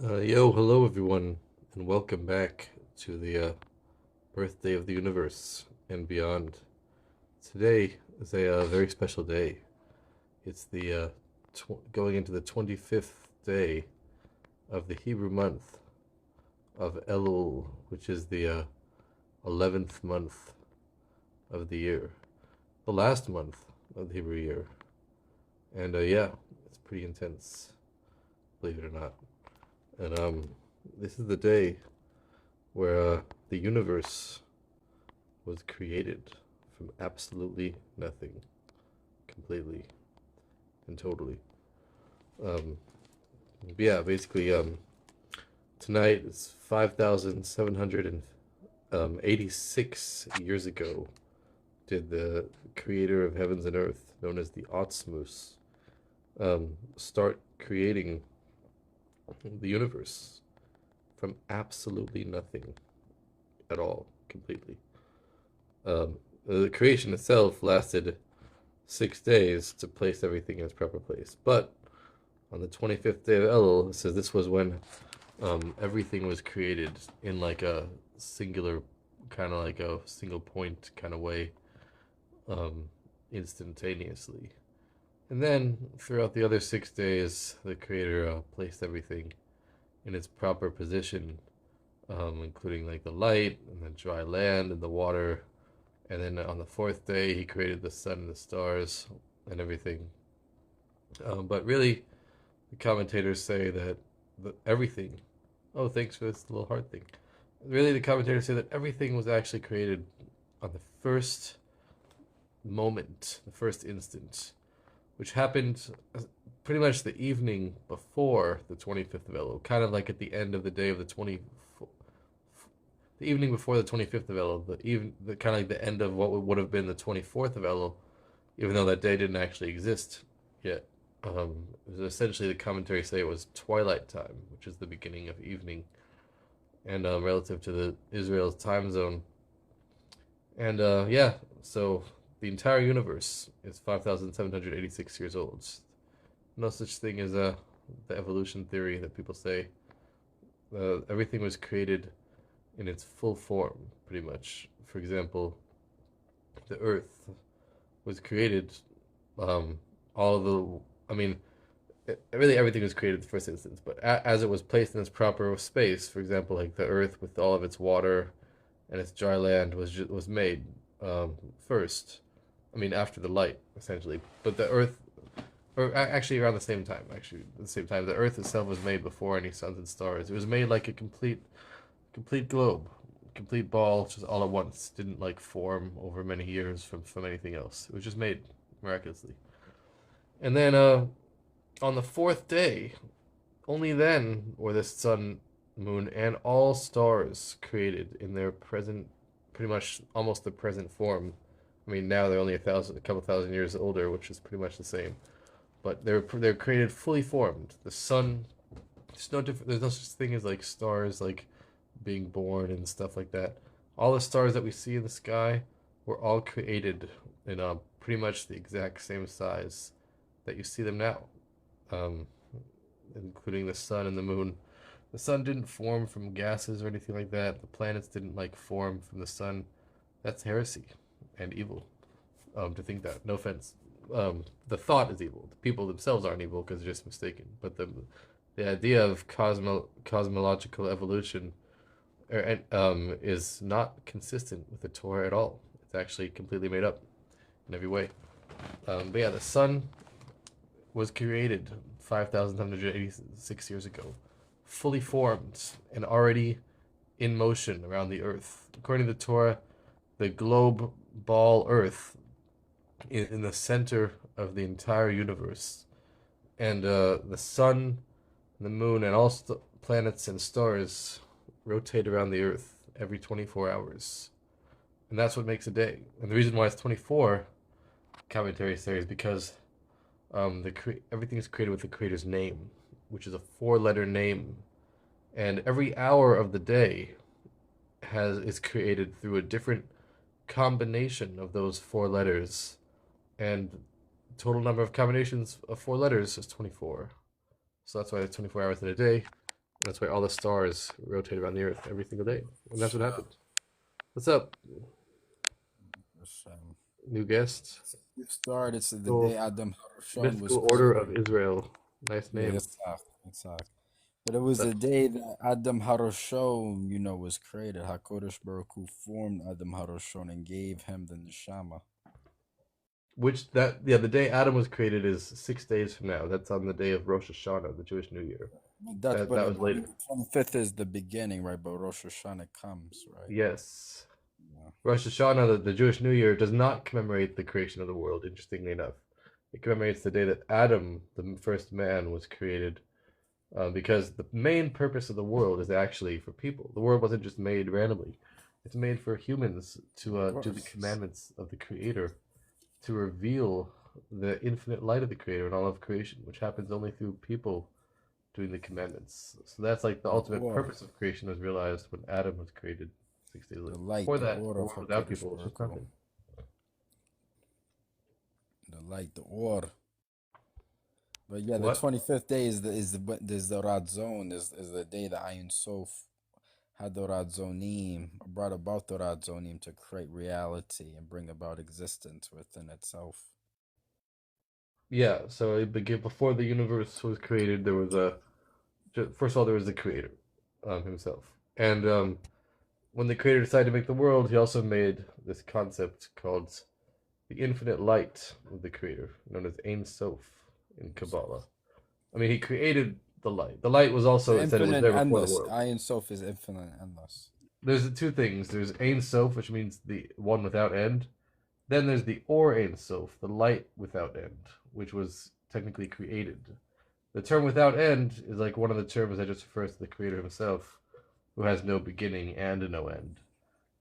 Hello everyone, and welcome back to the birthday of the universe and beyond. Today is a very special day. It's the going into the 25th day of the Hebrew month of Elul, which is the 11th month of the year, the last month of the Hebrew year. And yeah, it's pretty intense, believe it or not. And this is the day where the universe was created from absolutely nothing, completely and totally. Um, yeah, basically, tonight is 5,786 years ago did the creator of heavens and earth, known as the Awtsmoos, start creating the universe from absolutely nothing at all, completely. The creation itself lasted 6 days to place everything in its proper place. But on the 25th day of Elul, it says this was when everything was created in like a singular, kind of like a single point kind of way, um, instantaneously. And then throughout the other 6 days, the creator placed everything in its proper position, including like the light and the dry land and the water. And then on the fourth day, he created the sun and the stars and everything. But really, the commentators say that everything. Oh, thanks for this little heart thing. Really, the commentators say that everything was actually created on the first moment, the first instant, which happened pretty much the evening before the 25th of Elul, kind of like at the end of the day of the evening before the 25th of Elul, the kind of like the end of what would have been the 24th of Elul, even though that day didn't actually exist yet. It was essentially, the commentary say it was twilight time, which is the beginning of evening, and relative to the Israel's time zone. And yeah, so the entire universe is 5,786 years old. No such thing as the evolution theory that people say. Everything was created in its full form, pretty much. For example, the Earth was created. All of the, I mean, really everything was created in the first instance, but as it was placed in its proper space, for example, like the Earth with all of its water and its dry land was made first. I mean, after the light, essentially. But the Earth, or actually around the same time, actually at the same time, the Earth itself was made before any suns and stars. It was made like a complete globe, complete ball, just all at once. Didn't like form over many years from anything else. It was just made miraculously. And then on the fourth day, only then were the sun, moon, and all stars created in their present, pretty much almost the present form. I mean, now they're only a couple thousand years older, which is pretty much the same. But they're created fully formed. The sun, there's no different. There's no such thing as like stars like being born and stuff like that. All the stars that we see in the sky were all created in pretty much the exact same size that you see them now, um, including the sun and the moon. The sun didn't form from gases or anything like that. The planets didn't like form from the sun. That's heresy and evil. To think that. No offense. The thought is evil. The people themselves aren't evil because they're just mistaken. But the idea of cosmological evolution is not consistent with the Torah at all. It's actually completely made up in every way. But yeah, the sun was created 5,786 years ago, fully formed and already in motion around the earth. According to the Torah, the globe ball earth in the center of the entire universe. And the sun, the moon, and all planets and stars rotate around the earth every 24 hours. And that's what makes a day. And the reason why it's 24, commentaries say, is because everything is created with the creator's name, which is a four-letter name, and every hour of the day is created through a different combination of those four letters, and total number of combinations of four letters is 24. So that's why there's 24 hours in a day, That's why all the stars rotate around the Earth every single day, and that's what happened. What's up, Hashem. new guest? You start. It's the Cool. day Adam Harishon was Mystical Order created. of Israel. Nice Yeah, name. exactly. But it was the day that Adam Harishon, was created. Hakodesh Baruch Hu formed Adam Harishon and gave him the neshama. The day Adam was created is 6 days from now. That's on the day of Rosh Hashanah, the Jewish New Year. That was later. 25th is the beginning, right? But Rosh Hashanah comes, right? Yes. Yeah. Rosh Hashanah, the Jewish New Year, does not commemorate the creation of the world, interestingly enough. It commemorates the day that Adam, the first man, was created, because the main purpose of the world is actually for people. The world wasn't just made randomly. It's made for humans to do the commandments of the Creator, to reveal the infinite light of the Creator in all of creation, which happens only through people doing the commandments. So that's like the ultimate purpose of creation was realized when Adam was created 6 days later. Before that, the world without people was just nothing. The light, the order. But yeah, the 25th day is the Radzon, is the day that Ayin Sof had the Radzonim, brought about the Radzonim to create reality and bring about existence within itself. Yeah, so it began before the universe was created. There was first of all, there was the Creator himself, and when the Creator decided to make the world, he also made this concept called the infinite light of the Creator, known as Ein Sof in Kabbalah. I mean, he created the light. The light was also infinite, it was there before endless. the world. Ein Sof is infinite and endless. There's two things. There's Ein Sof, which means the one without end. Then there's the Or Ein Sof, the light without end, which was technically created. The term without end is like one of the terms that just refers to the Creator himself, who has no beginning and no end.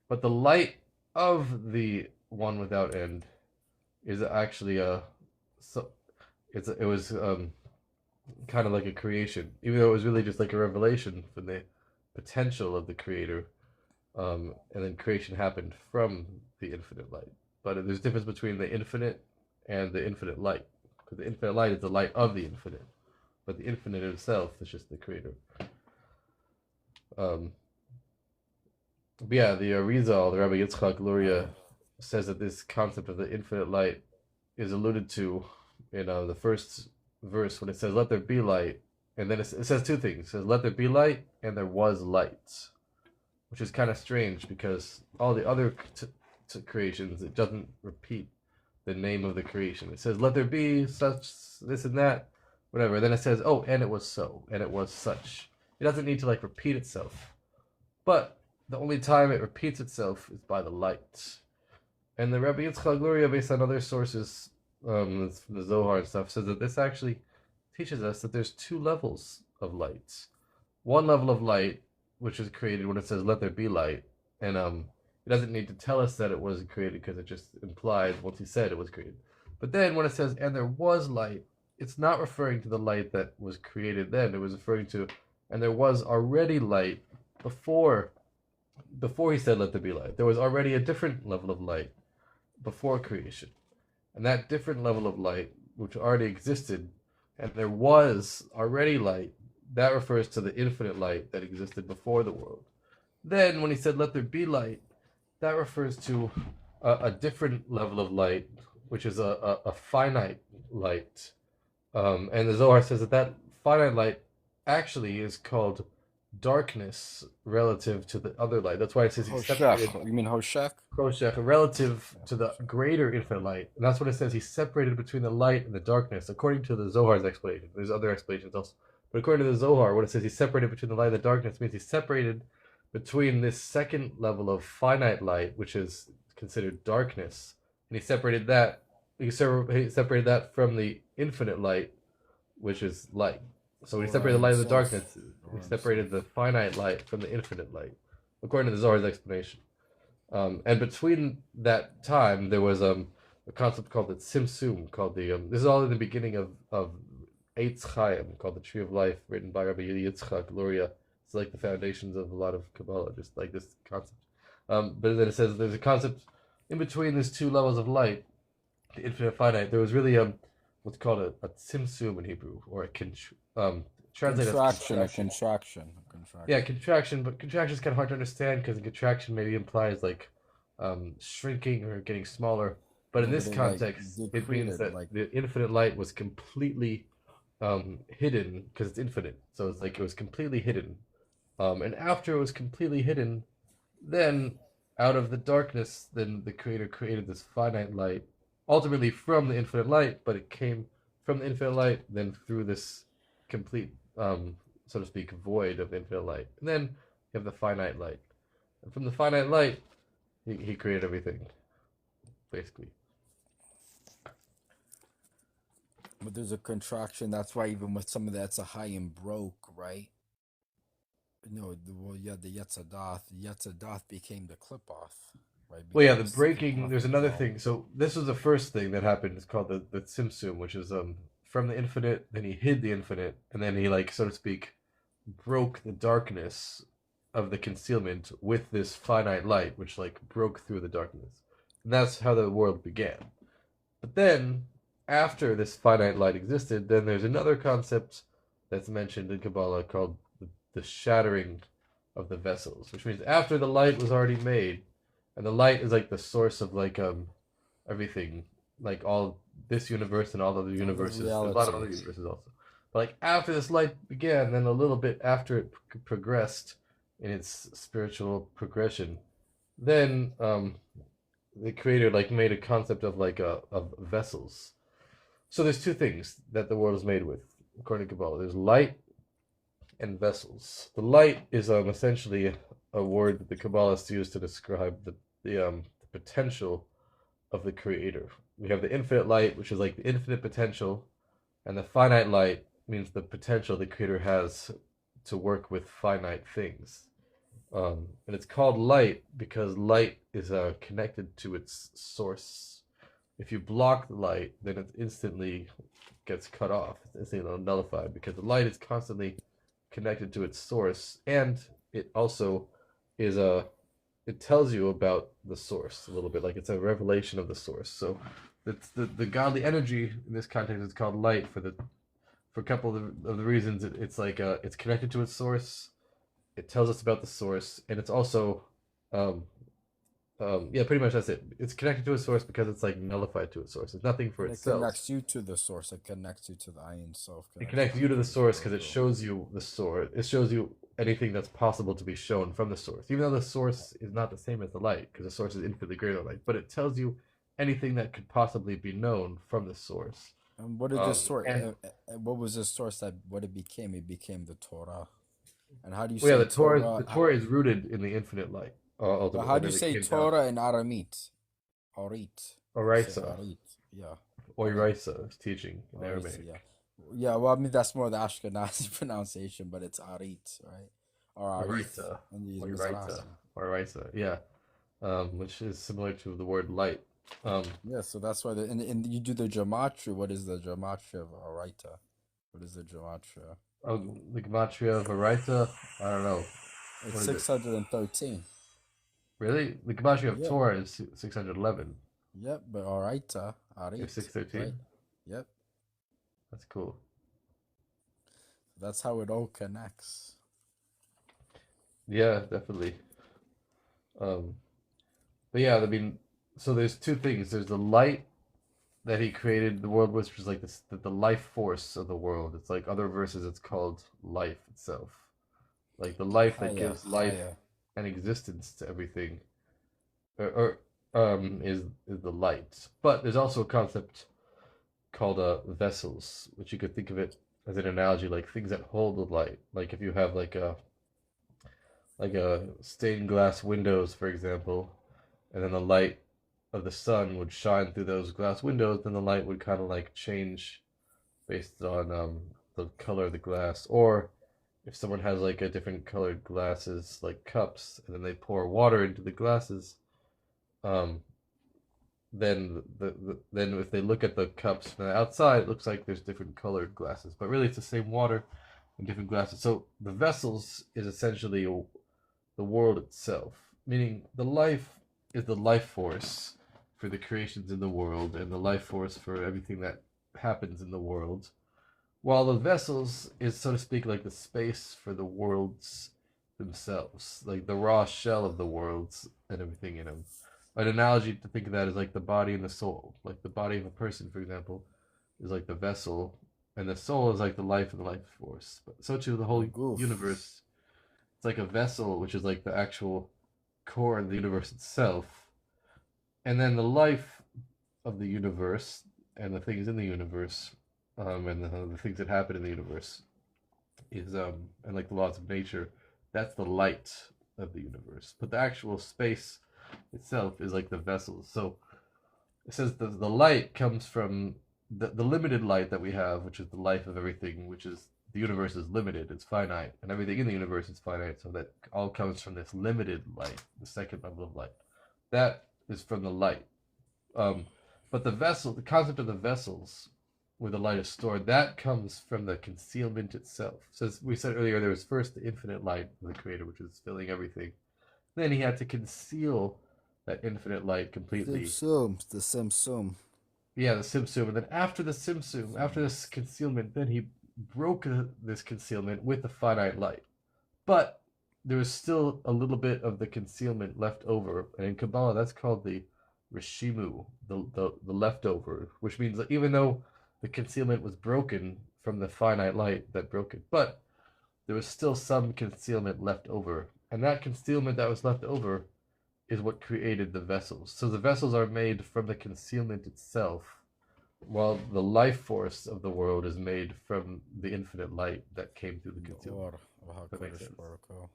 But the light of the one without end is actually it was kind of like a creation, even though it was really just like a revelation from the potential of the Creator, and then creation happened from the infinite light. But there's a difference between the infinite and the infinite light, because the infinite light is the light of the infinite, but the infinite itself is just the Creator. But yeah, the Arizal, the Rabbi Yitzchak Luria, says that this concept of the infinite light is alluded to in the first verse when it says, "Let there be light," and then it says two things. It says, "Let there be light," and there was light, which is kind of strange because all the other creations, it doesn't repeat the name of the creation. It says, "Let there be such, this and that, whatever." And then it says, "Oh, and it was so, and it was such." It doesn't need to like repeat itself, but the only time it repeats itself is by the light. And the Rebbe Yitzchak Luria, based on other sources, from the Zohar and stuff, says that this actually teaches us that there's two levels of light. One level of light, which is created when it says "Let there be light," and it doesn't need to tell us that it was created because it just implies once he said it was created. But then when it says "and there was light," it's not referring to the light that was created then. It was referring to "and there was already light before he said let there be light." There was already a different level of light before creation. And that different level of light, which already existed, and there was already light, that refers to the infinite light that existed before the world. Then when he said let there be light, that refers to a different level of light, which is a finite light. And the Zohar says that finite light actually is called darkness relative to the other light. That's why it says he's separated. You mean Hoshek? Hoshek, relative to the greater infinite light. And that's what it says. He's separated between the light and the darkness, according to the Zohar's explanation. There's other explanations also. But according to the Zohar, what it says he's separated between the light and the darkness means he's separated between this second level of finite light, which is considered darkness. And he separated that from the infinite light, which is light. So when he separated the light and the darkness, he separated the finite light from the infinite light, according to the Zohar's explanation. And between that time, there was a concept called the Tzimtzum, called the this is all in the beginning of Eitz Chaim, called the Tree of Life, written by Rabbi Yitzchak Luria. It's like the foundations of a lot of Kabbalah, just like this concept. But then it says there's a concept in between these two levels of light, the infinite finite. There was really what's called a Tzimtzum in Hebrew, or a translate as A contraction. contraction, a Yeah, contraction. contraction, but contraction is kind of hard to understand because contraction maybe implies like shrinking or getting smaller. But in No, but this it like context, it means decreted, that like the infinite light was completely hidden because it's infinite. So it's like it was completely hidden. And after it was completely hidden, then out of the darkness, then the creator created this finite light, ultimately from the infinite light, but it came from the infinite light, then through this complete, so to speak, void of infinite light. And then you have the finite light. And from the finite light, he created everything, basically. but there's a contraction. That's why even with some of that's a high and broke, right? No, well, yeah, the Yetzadath. Yetzadath became the clip off, right? Well, yeah, Became the the sticking breaking. off There's of another all. thing. So this was the first thing that happened. It's called the Tzimtzum, which is from the infinite. Then he hid the infinite, and then he like so to speak broke the darkness of the concealment with this finite light, which like broke through the darkness. And that's how the world began. But then, after this finite light existed, then there's another concept that's mentioned in Kabbalah called the shattering of the vessels, which means after the light was already made, and the light is like the source of like everything, like all this universe and all other All the universes. There's a lot of other realities. universes also. But like after this light began, then a little bit after it progressed in its spiritual progression, then the creator like made a concept of like of vessels. So there's two things that the world is made with, according to Kabbalah. There's light and vessels. The light is essentially a word that the Kabbalists use to describe the potential of the creator. We have the infinite light, which is like the infinite potential, and the finite light means the potential the creator has to work with finite things. And it's called light because light is connected to its source. If you block the light, then it instantly gets cut off. It's instantly nullified because the light is constantly connected to its source, and it also is a it tells you about the source a little bit, like it's a revelation of the source. So it's the godly energy in this context is called light for a couple of the reasons. It's like it's connected to its source. It tells us about the source, and it's also um, yeah, pretty much that's it. It's connected to its source because it's like nullified to its source. It's nothing for And it itself. connects you to the source. It connects you to the Ayin Self. It Connects connects you you to to the the source because it spiritual. shows you the source. It shows you anything that's possible to be shown from the source, even though the source is not the same as the light, because the source is infinitely greater than light. But it tells you anything that could possibly be known from the source. And what did this source? And What was this source that what it became? It became the Torah. And how do you well, yeah, say The Torah? Torah is rooted in the infinite light, But ultimately, how and do you then it say came down. Torah in Aramite? Arit. You say Oraisa, Arit. Yeah. Arit. Oraisa is teaching in Arit. Aramaic. Yeah. Yeah. Well, I mean that's more the Ashkenazi pronunciation, but it's Arit, right? Or Arith Oraita, in the Oraita, Mizrahi. Oraisa, yeah, which is similar to the word light. Um, Yeah. So that's why and you do the gematria. What is the gematria of Araita? What is the gematria? the gematria of Oraita, I don't know. It's What is it? 613. Really? The gematria of Yep. Torah is 611. Yep. But Araita, You have Arit, right? 613. Yep. That's cool. That's how it all connects. Yeah, definitely. Um, but yeah, I mean, so there's two things. There's the light that he created the world with, which is like this, the life force of the world. It's like other verses, it's called life itself. Like the life that Haya, gives life Haya. and existence to everything, is the light. But there's also a concept called vessels, which you could think of it as an analogy, like things that hold the light. Like if you have like a stained glass windows, for example, and then the light of the sun would shine through those glass windows, then the light would kind of like change based on the color of the glass. Or if someone has like a different colored glasses, like cups, and then they pour water into the glasses, um, then then if they look at the cups from the outside, it looks like there's different colored glasses, but really it's the same water in different glasses. So the vessels is essentially the world itself, meaning the life is the life force for the creations in the world and the life force for everything that happens in the world. while the vessels is, so to speak, like the space for the worlds themselves, like the raw shell of the worlds and everything in them. An analogy to think of that is like the body and the soul. Like the body of a person, for example, is like the vessel, and the soul is like the life and the life force. But so too, the The whole goof. universe, it's like a vessel, which is like the actual core of the universe itself, and then the life of the universe and the things in the universe, and the things that happen in the universe is and like the laws of nature, that's the light of the universe. But the actual space itself is like the vessels. So it says the light comes from the limited light that we have, which is the life of everything, which is the universe is limited, it's finite, and everything in the universe is finite. So that all comes from this limited light, the second level of light. That is from the light. Um, but the vessel, the concept of the vessels where the light is stored, that comes from the concealment itself. So as we said earlier, there was first the infinite light of the Creator, which is filling everything. Then he had to conceal that infinite light completely. Simsum. The Simsum. Yeah, the Simsum. And then after the Simsum, after this concealment, then he broke this concealment with the finite light. But there was still a little bit of the concealment left over. And in Kabbalah, that's called the Rishimu, the leftover, which means that even though the concealment was broken from the finite light that broke it, but there was still some concealment left over. And that concealment that was left over is what created the vessels. So the vessels are made from the concealment itself, while the life force of the world is made from the infinite light that came through the The concealment. or of That makes HaKadosh sense. Baruch Hu.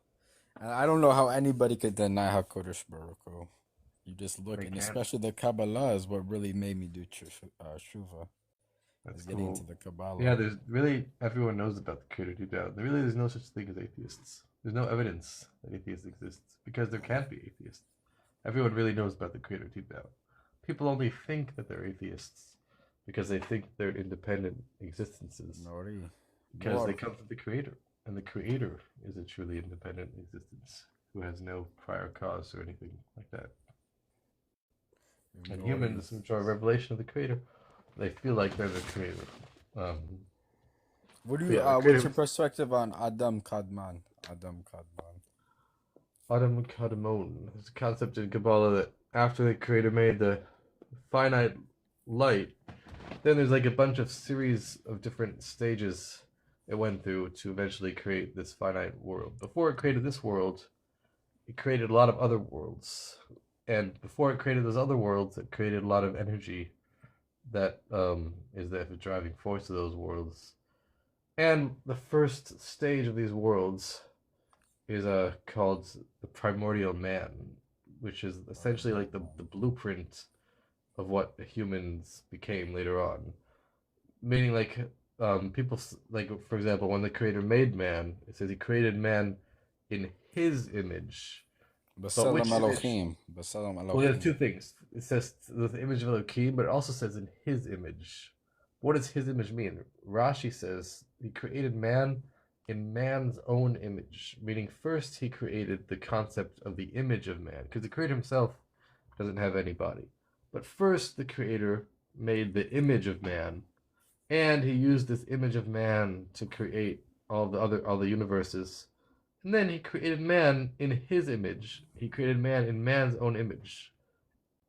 And I don't know how anybody could deny HaKadosh Baruch Hu. You just look, They and can't. especially the Kabbalah is what really made me do shuva. That's Is getting into cool. the Yeah, Kabbalah. there's really everyone knows about the creator deep down. There's no such thing as atheists. There's no evidence that atheists exist because there can't be atheists. Everyone really knows about the creator deep down. People only think that they're atheists because they think they're independent existences Nori. because they War. come from the creator, and the creator is a truly independent existence who has no prior cause or anything like that. And Nori. humans, which are a revelation of the creator, they feel like they're the creator. Um, What do but you yeah, the what's creator your perspective on Adam Kadman? Adam Kadman. Adam Kadmon. There's a concept in Kabbalah that after the creator made the finite light, then there's like a bunch of series of different stages it went through to eventually create this finite world. Before it created this world, it created a lot of other worlds. And before it created those other worlds, it created a lot of energy that is the driving force of those worlds. And the first stage of these worlds is called the primordial man, which is essentially like the blueprint of what humans became later on. Meaning, like people like for example, when the creator made man, it says he created man in his image. But Basalam which image? Elohim. Basalam Well, there's two Elohim. things. It says the image of Elohim, but it also says in his image. What does his image mean? Rashi says he created man in man's own image, meaning first he created the concept of the image of man, because the creator himself doesn't have any body. But first the creator made the image of man, and he used this image of man to create all the universes. And then he created man in his image. He created man in man's own image,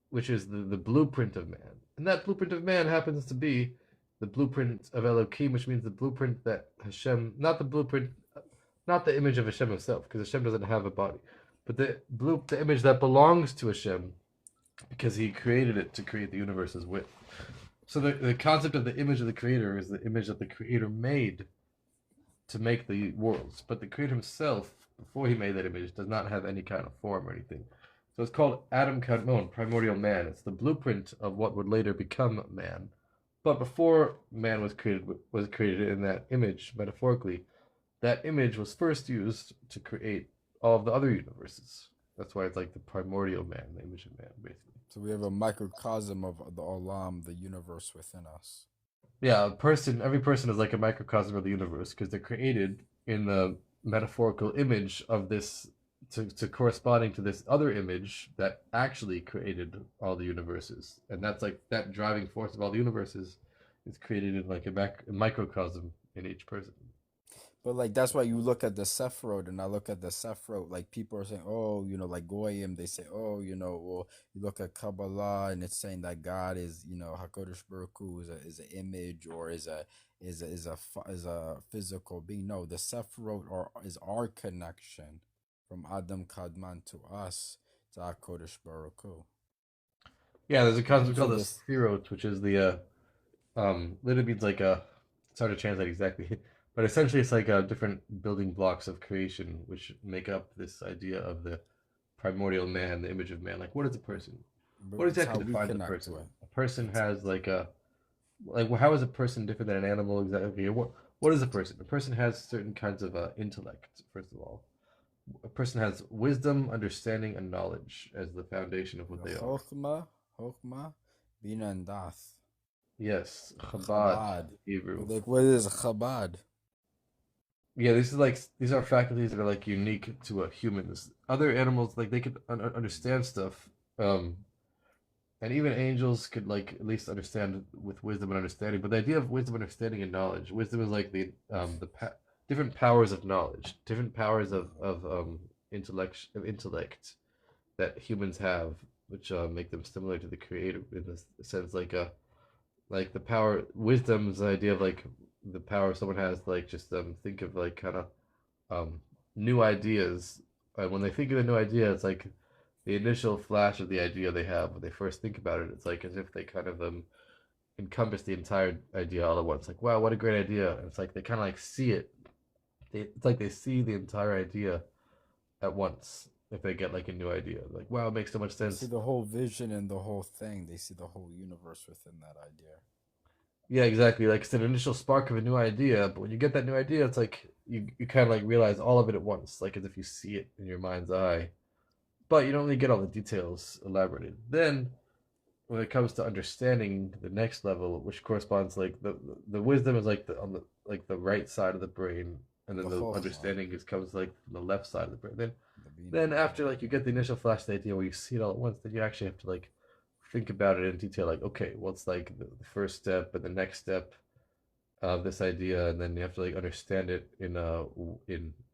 which is the blueprint of man. And that blueprint of man happens to be the blueprint of Elohim, which means the blueprint that Hashem, not the blueprint, not the image of Hashem himself, because Hashem doesn't have a body, but the image that belongs to Hashem, because he created it to create the universes with. So the concept of the image of the creator is the image that the creator made to make the worlds. But the creator himself, before he made that image, does not have any kind of form or anything. So it's called Adam Kadmon, primordial man. It's the blueprint of what would later become man. But before man was created in that image, metaphorically, that image was first used to create all of the other universes. That's why it's like the primordial man, the image of man, basically. So we have a microcosm of the Olam, the universe within us. Yeah, every person is like a microcosm of the universe because they're created in the metaphorical image of this to corresponding to this other image that actually created all the universes. And that's like that driving force of all the universes is created in like a microcosm in each person. But like that's why you look at the Sephiroth, and I look at the Sephiroth. Like people are saying, oh, like Goyim, they say, oh, well, you look at Kabbalah, and it's saying that God is, Hakodesh Baruch Hu is an image or is a physical being. No, the Sephiroth is our connection from Adam Kadman to us to Hakodesh Baruch Hu. Yeah, there's a concept Those are called the the Sphirot, which is the literally means like it's hard to translate exactly, but essentially it's like different building blocks of creation which make up this idea of the primordial man, the image of man. Like, what is a person? but What it's how exactly we defines a connect person? to it. A person It's has like well, how is a person different than an animal exactly? Or what is a person? A person has certain kinds of intellect. First of all, a person has wisdom, understanding, and knowledge as the foundation of what the they are. Chokmah, Bina, and Das. Yes, Chabad, Chabad. Hebrew. But like, what is Chabad? Yeah, this is like these are faculties that are like unique to humans. Other animals like they could understand stuff, um, and even angels could like at least understand with wisdom and understanding. But the idea of wisdom, understanding, and knowledge, wisdom is like different powers of knowledge, different powers of intellect that humans have, which make them similar to the creator in this sense. Like the power, wisdom is the idea of like the power someone has to like just think of like kind of um new ideas. And when they think of a new idea, it's like the initial flash of the idea they have when they first think about it. It's like as if they kind of encompass the entire idea all at once. Like, wow, what a great idea! And it's like they kind of like see it. It's like they see the entire idea at once if they get like a new idea. Like, wow, it makes so much They see sense. the whole vision and the whole thing. They see the whole universe within that idea. Yeah, exactly. Like it's an initial spark of a new idea, but when you get that new idea, it's like you kind of like realize all of it at once, like as if you see it in your mind's eye. But you don't really get all the details elaborated. Then, when it comes to understanding the next level, which corresponds like the wisdom is like the on the like the right side of the brain, and then The the Chokhmah, understanding is comes like from the left side of the brain. the Bina, Then and after like you get the initial flash of the idea where you see it all at once, then you actually have to like think about it in detail. Like, okay, what's like the first step and the next step of this idea, and then you have to like understand it in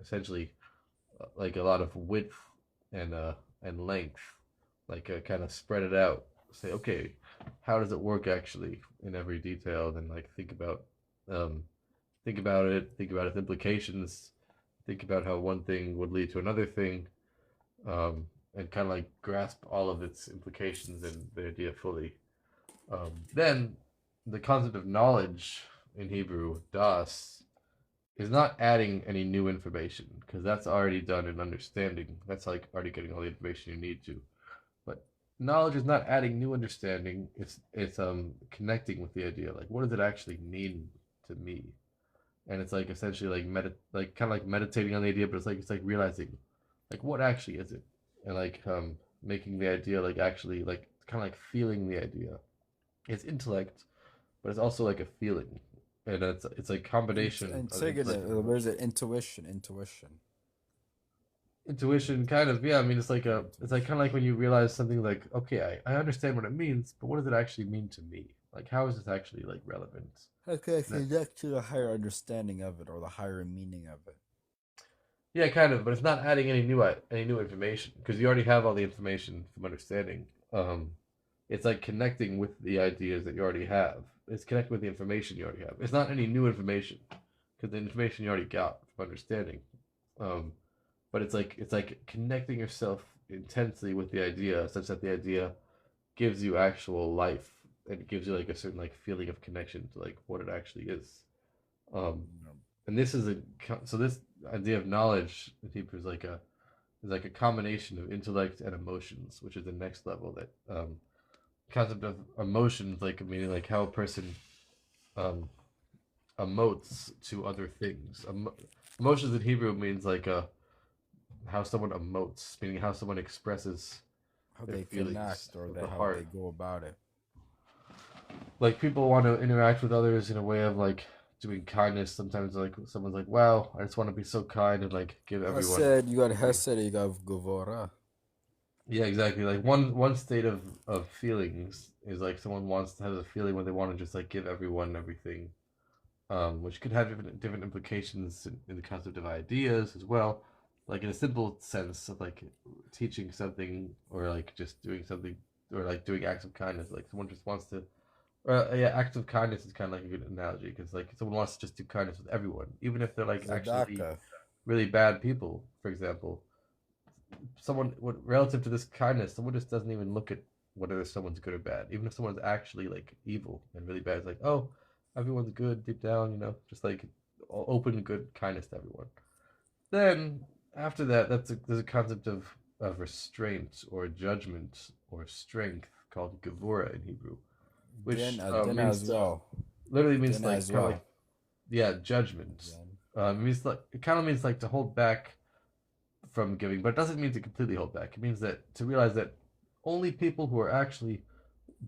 essentially like a lot of width and length, like kind of spread it out. Say, okay, how does it work actually in every detail? Then like um, think about its implications, think about how one thing would lead to another thing, and kind of like grasp all of its implications and the idea fully. Then the concept of knowledge in Hebrew, das, is not adding any new information because that's already done in understanding. That's like already getting all the information you need to. But knowledge is not adding new understanding. It's connecting with the idea. Like, what does it actually mean to me? And it's like essentially like like kind of like meditating on the idea, but it's like realizing, like, what actually is it, and like making the idea like actually like kind of like feeling the idea. It's intellect, but it's also like a feeling, and it's a combination and of intellect and what is emotion. it? Intuition. Intuition, kind of, yeah. I mean, it's like kind of Intuition. like when you realize something like, okay, I understand what it means, but what does it actually mean to me? Like, how is this actually like relevant? How can I And that, connect to the higher understanding of it or the higher meaning of it? yeah, kind of, but it's not adding any new information because you already have all the information from understanding. It's like connecting with the ideas that you already have. It's connecting with the information you already have. It's not any new information because the information you already got from understanding. Um, but it's like connecting yourself intensely with the idea such that the idea gives you actual life and it gives you like a certain like feeling of connection to like what it actually is. Um, and this is a so this idea of knowledge in Hebrew is like a combination of intellect and emotions, which is the next level. That concept of emotions, like meaning like how a person um, emotes to other things. Emotions in Hebrew means like how someone emotes, meaning how someone expresses How their they feelings connect or of they the how they heart. go about it. Like people want to interact with others in a way of like doing kindness. Sometimes like someone's like, "Wow, I just want to be so kind and like give everyone." Hesed, you got Hesed, you got Gevurah. Yeah, exactly. Like one state of feelings is like someone wants to have a feeling where they want to just like give everyone everything. which could have different implications in the concept of ideas as well. Like in a simple sense of like teaching something or like just doing something or like doing acts of kindness. Like someone just wants to, yeah, acts of kindness is kind of like a good analogy because like someone wants to just do kindness with everyone, even if they're like actually Zadaka. really bad people. For example, someone relative to this kindness, someone just doesn't even look at whether someone's good or bad. Even if someone's actually like evil and really bad, it's like, oh, everyone's good deep down, just like open good kindness to everyone. Then after that, there's a concept of restraint or judgment or strength called gevura in Hebrew, which Din means as to well. literally means Din like as kind of like well. yeah judgment. Din. It means like it kind of means like to hold back from giving, but it doesn't mean to completely hold back. It means that to realize that only people who are actually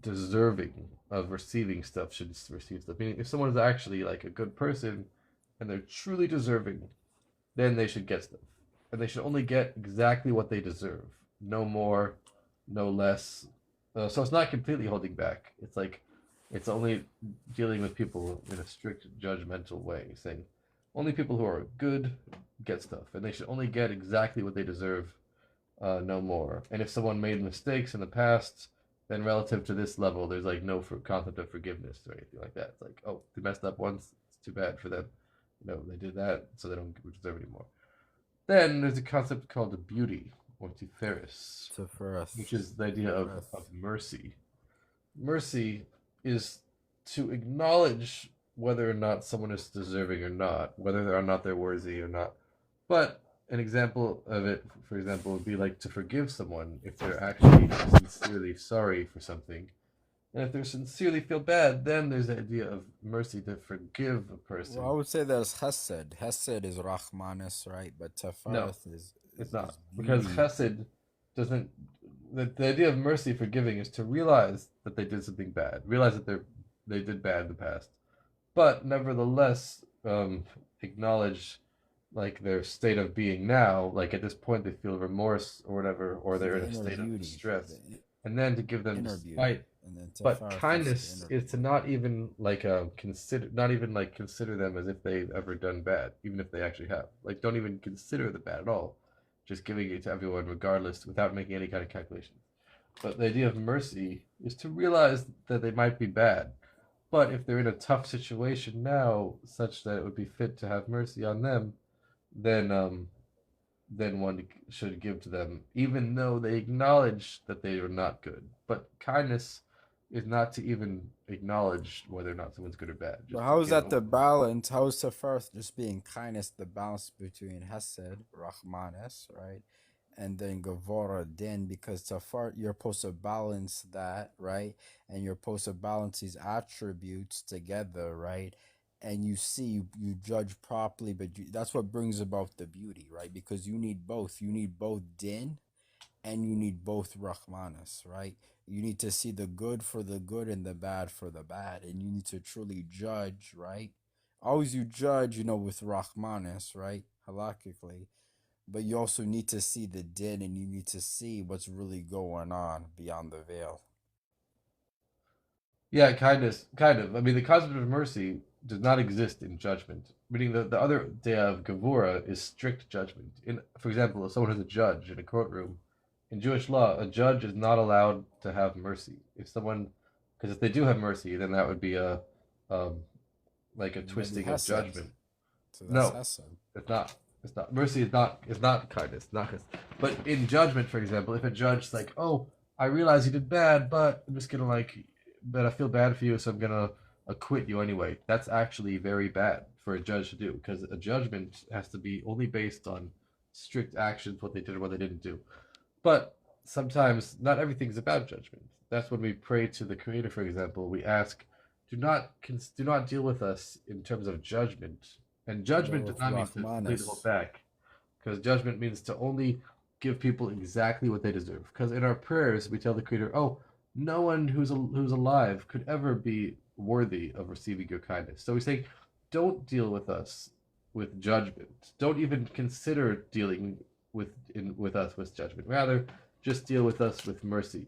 deserving of receiving stuff should receive stuff. Meaning, if someone is actually like a good person and they're truly deserving, then they should get stuff, and they should only get exactly what they deserve, no more, no less. So it's not completely holding back. It's like it's only dealing with people in a strict judgmental way, saying only people who are good get stuff, and they should only get exactly what they deserve, no more. And if someone made mistakes in the past, then relative to this level, there's like no concept of forgiveness or anything like that. It's like, oh, they messed up once, it's too bad for them. They did that, so they don't deserve anymore. Then there's a concept called the beauty or tiferes, To which first. is the idea of First. mercy. Mercy is to acknowledge whether or not someone is deserving or not, whether or not they're worthy or not. But an example of it, for example, would be like to forgive someone if they're actually sincerely sorry for something. And if they sincerely feel bad, then there's the idea of mercy to forgive a Well, I person. would say there's Hesed. Hesed is Rahmanis, right? But No, Tafarth is, it's is, not. is Because beauty. chesed doesn't. The idea of mercy, forgiving, is to realize that they did something bad, realize that they did bad in the past, but nevertheless acknowledge like their state of being now. Like at this point, they feel remorse or whatever, or So they're the in a inner state of beauty. The distress, and then to give them inner beauty. despite. And then But Tafarth is the kindness inner is to beauty. not even like consider, not even like consider them as if they've ever done bad, even if they actually have. Like don't even consider the bad at all, just giving it to everyone regardless, without making any kind of calculation. But the idea of mercy is to realize that they might be bad, but if they're in a tough situation now, such that it would be fit to have mercy on them, then one should give to them, even though they acknowledge that they are not good. But kindness is not to even acknowledge whether or not someone's good or bad, But just to how is give that them. the balance? How is Tafarth just being kindness, the balance between Hesed, Rahmanis, right? And then Gavora Din, because Tafart, you're supposed to balance that, right? And you're supposed to balance these attributes together, right? And you judge properly, but that's what brings about the beauty, right? Because you need both. You need both Din and you need both Rahmanas, right? You need to see the good for the good and the bad for the bad, and you need to truly judge, right? Always you judge, with Rahmanas, right? Halachically, but you also need to see the din and you need to see what's really going on beyond the veil. Yeah, kindness, kind of. I mean, the concept of mercy does not exist in judgment. Meaning the other idea of gevura is strict judgment. For example, if someone is a judge in a courtroom, in Jewish law, a judge is not allowed to have mercy. Because if they do have mercy, then that would be um, like a And that'd be twisting of Hesed. judgment. So that's No, Hesed. it's not. It's not. Mercy is not. Is not kindness. Not kindness. But in judgment, for example, if a judge's like, "Oh, I realize you did bad, but I'm just gonna but I feel bad for you, so I'm gonna acquit you anyway." That's actually very bad for a judge to do because a judgment has to be only based on strict actions, what they did or what they didn't do. But sometimes not everything is about judgment. That's when we pray to the Creator, for example. We ask, do not deal with us in terms of judgment. And But judgment does with not mean to completely hold Rahmanis, back, because judgment means to only give people exactly what they deserve. Because in our prayers, we tell the Creator, "Oh, no one who's alive could ever be worthy of receiving your kindness." So we say, don't deal with us with judgment. Don't even consider dealing with us with judgment. Rather, just deal with us with mercy.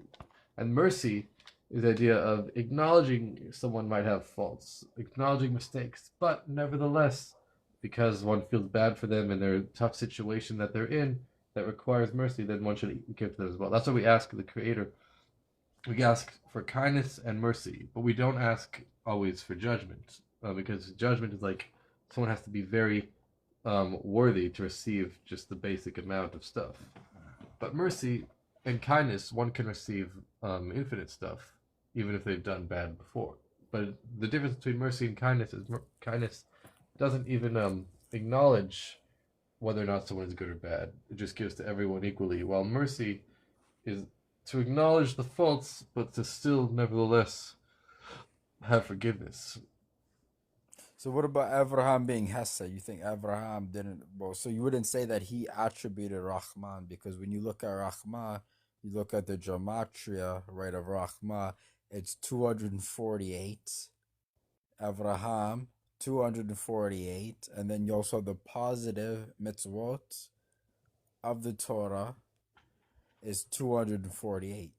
And mercy is the idea of acknowledging someone might have faults, acknowledging mistakes, but nevertheless, because one feels bad for them and their tough situation that they're in that requires mercy, then one should give to them as well. That's what we ask of the Creator. We ask for kindness and mercy, but we don't ask always for judgment, because judgment is like someone has to be very worthy to receive just the basic amount of stuff. But mercy and kindness, one can receive infinite stuff, even if they've done bad before. But the difference between mercy and kindness is kindness doesn't even acknowledge whether or not someone is good or bad. It just gives to everyone equally, while mercy is to acknowledge the faults, but to still, nevertheless, have forgiveness. So what about Abraham being Hessa? You think Abraham didn't? Well, so you wouldn't say that he attributed Rahman, because when you look at Rahman, you look at the gematria, right, of Rahman, it's 248. Abraham, 248. And then you also have the positive mitzvot of the Torah is 248.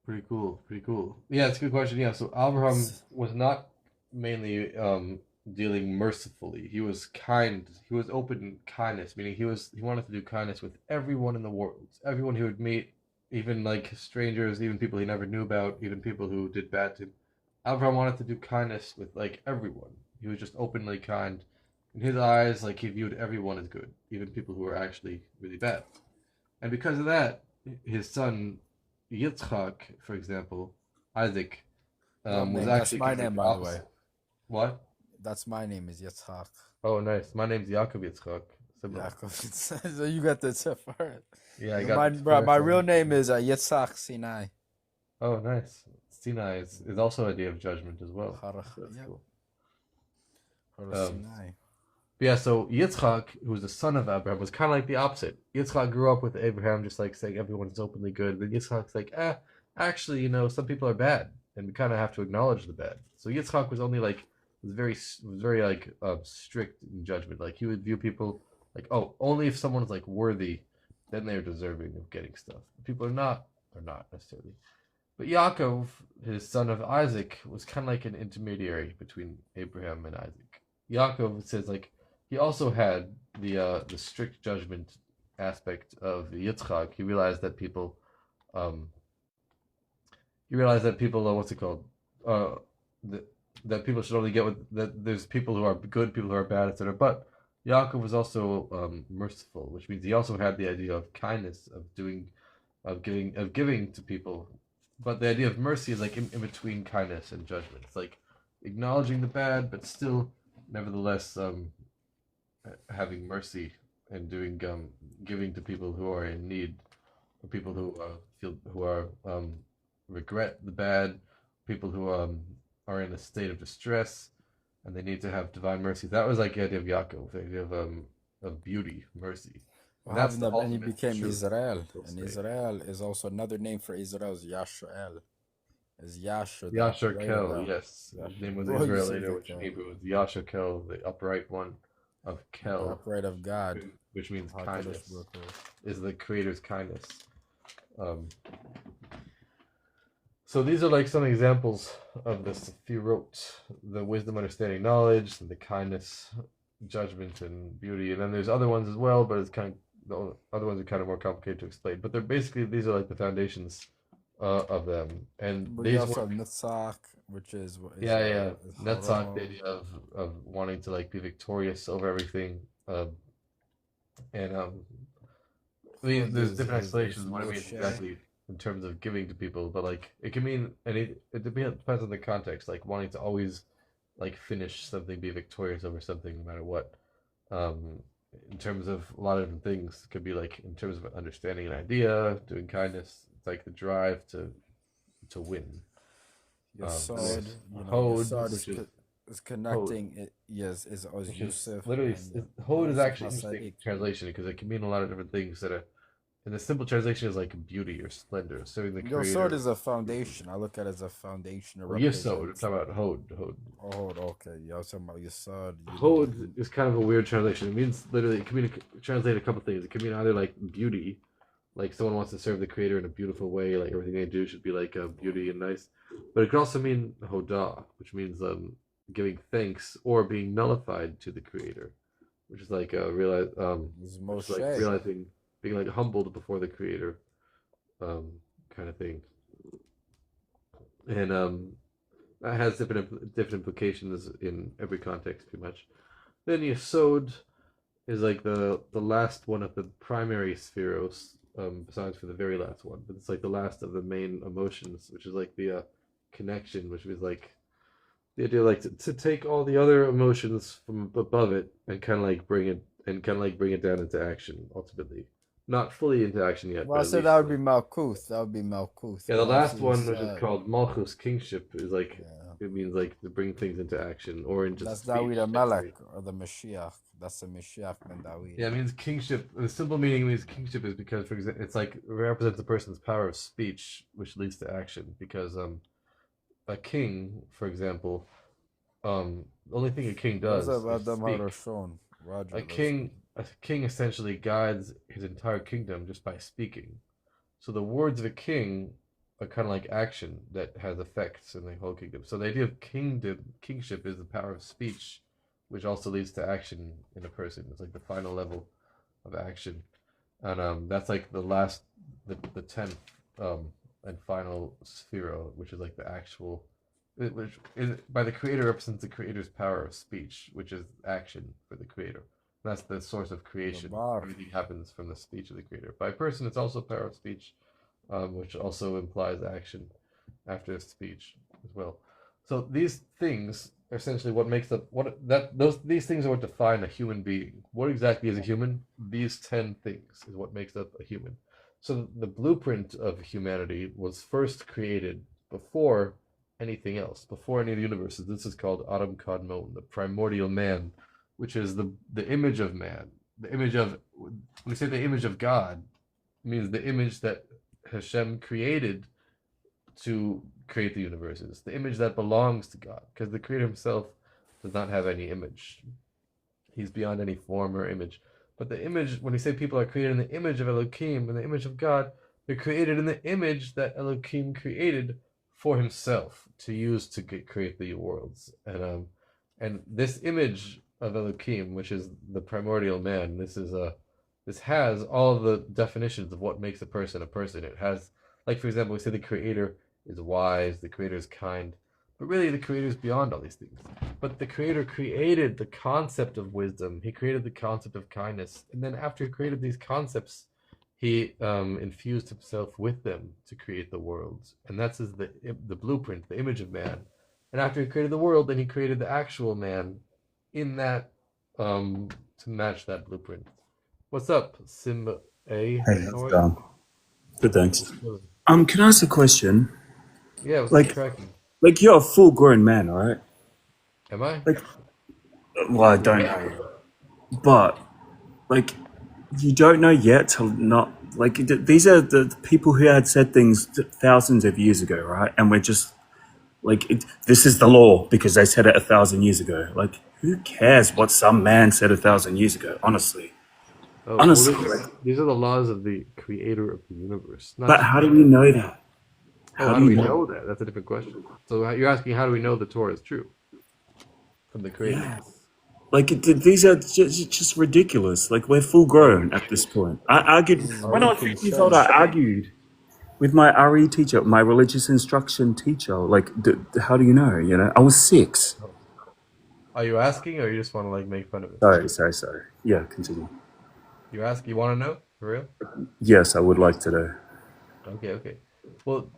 Pretty cool. Pretty cool. Yeah, it's a good question. Yeah, so Abraham was not mainly dealing mercifully. He was kind. He was open in kindness, meaning he wanted to do kindness with everyone in the world, everyone he would meet, even like strangers, even people he never knew about, even people who did bad to him. Abraham wanted to do kindness with like everyone. He was just openly kind. In his eyes, like he viewed everyone as good, even people who were actually really bad. And because of that, his son Yitzchak, for example, Isaac, was That's actually my kind of name, the by the way. opposite. What? That's my name is Yitzhak. Oh, nice. My name's Yaakov Yitzchak. Similar. Yaakov. So you got the Sephard. Yeah, I My got bro, my real name is Yitzhak Sinai. Oh, nice. Sinai is also a day of judgment as well. That's Yep. cool. Sinai. Yeah, so Yitzchak, who was the son of Abraham, was kind of like the opposite. Yitzchak grew up with Abraham, just like saying everyone's openly good. Then Yitzchak's like, actually, some people are bad, and we kind of have to acknowledge the bad. So Yitzchak was only like was very like strict in judgment. Like he would view people like, oh, only if someone's like worthy, then they're deserving of getting stuff. If people are not necessarily. But Yaakov, his son of Isaac, was kind of like an intermediary between Abraham and Isaac. Yaakov says like he also had the strict judgment aspect of Yitzchak. He realized that people, um, what's it called, uh, that that people should only get with that. There's people who are good, people who are bad, etc. But Yaakov was also merciful, which means he also had the idea of kindness, of giving to people. But the idea of mercy is like in between kindness and judgment. It's like acknowledging the bad, but still, nevertheless, having mercy and doing giving to people who are in need, or people who regret the bad, people who are in a state of distress, and they need to have divine mercy. That was like the idea of Yaakov, the idea of beauty, mercy. And that's the And he ultimate became truth. Israel. And Israel is also another name for Israel is Yisroel. Is Yasher the Yasher upright Kel, or yes. His name was What you Israel say later, the which in Kel? Hebrew was Yasher Kel, the upright one of The Kel, upright of God. which means HaKadosh kindness, Baruch Hu. is the Creator's kindness. So these are like some examples of this Sefirot, the wisdom, understanding, knowledge, and the kindness, judgment, and beauty. And then there's other ones as well, but the other ones are kind of more complicated to explain. But these are like the foundations of them. And But you these also work. have Netzach, which is Yeah. is Netzach, the Haram. idea of wanting to like be victorious over everything. And I mean, Hud there's is different explanations is of what it means Moshe. exactly in terms of giving to people, but like it can mean it depends on the context, like wanting to always like finish something, be victorious over something, no matter what. Um, in terms of a lot of different things, it could be like in terms of understanding an idea, doing kindness. It's like the drive to win. And Yesod, there's Hod, Yesod which is is Hod, connecting it. Yes, is which is Yusuf literally and Hod is Yusuf actually interesting Hasadik. translation because it can mean a lot of different things that are. And the simple translation is like beauty or splendor, serving the Yesod creator. is a foundation. I look at it as a foundation. It Or Yisod, I'm represents. talking about Hod. Oh, okay. Yeah, I was talking about Yesod. Hod is kind of a weird translation. It means literally, it can mean translate a couple things. It can mean either like beauty, like someone wants to serve the creator in a beautiful way, like everything they do should be like beauty and nice. But it could also mean hodah, which means giving thanks or being nullified to the creator, which is like It's which is like Moshe. realizing, being like humbled before the creator, um, kind of thing. And that has different implications in every context, pretty much. Then Yesod is like the last one of the primary spheros, besides for the very last one, but it's like the last of the main emotions, which is like the connection, which is like the idea like to take all the other emotions from above it and kind of like bring it down into action ultimately. Not fully into action yet, Well, but I at said that least would be Malkuth. That would be Malkuth. yeah, the But last obviously, you one, which is said, called Malchus Kingship, is like yeah, it means like to bring things into action or in that's just David speech, Amalek basically. or the Mashiach. That's the Mashiach ben David. Yeah, it means kingship. The simple meaning means kingship is because, for example, it's like it represents a person's power of speech, which leads to action. Because a king, for example, the only thing a king What's does up, is Adam speak. Harashon? A Roger, let's go. king, a king essentially guides his entire kingdom just by speaking. So the words of a king are kind of like action that has effects in the whole kingdom. So the idea of kingship is the power of speech, which also leads to action in a person. It's like the final level of action, and that's like the 10th and final sphero, which is like the actual, which is by the creator represents the creator's power of speech, which is action for the creator. That's the source of The creation. bar. Everything happens from the speech of the creator. By person, it's also power of speech, which also implies action after speech as well. So these things are essentially what makes up what that those these things are what define a human being. What exactly is a human? These 10 things is what makes up a human. So the blueprint of humanity was first created before anything else, before any of the universes. This is called Adam Kadmon, the primordial man, which is the image of man. The image of when we say the image of God, it means the image that Hashem created to create the universes, the image that belongs to God, because the Creator Himself does not have any image. He's beyond any form or image. But the image, when we say people are created in the image of Elohim, in the image of God, they're created in the image that Elohim created for Himself to use to create the worlds. And this image of Elohim, which is the primordial man, this has all the definitions of what makes a person a person. It has, like for example, we say the Creator is wise, the Creator is kind, but really the Creator is beyond all these things. But the Creator created the concept of wisdom. He created the concept of kindness, and then after he created these concepts, he infused himself with them to create the worlds, and that's the blueprint, the image of man. And after he created the world, then he created the actual man in that to match that blueprint. What's up, Sim A? Hey, How how's it are you? going? Good, thanks. What's good? Can I ask a question? Yeah, what's Like, cracking? like you're a full-grown man, all right? Am I? Like, well, I What do don't you mean? know, but like, you don't know yet to not like these are the people who had said things thousands of years ago, right? And we're just like, this is the law because they said it 1,000 years ago. Like, who cares what some man said 1,000 years ago? Honestly, Oh, well, honestly. Like, these are the laws of the creator of the universe, not but just how do man. we know that? Oh, How how do do you we know? know that? That's a different question. So you're asking, how do we know the Torah is true from the creator? Yeah. Like these are just ridiculous. Like we're full Oh, grown at this point. I argued are when I we? was 6 years old. I argued with my RE teacher, my religious instruction teacher. Like, how do you know? You know, I was 6. Oh. Are you asking, or you just want to like make fun of it? Sorry. Yeah, continue. You ask, you want to know for real? Yes, I would like to know. Okay, okay. Well,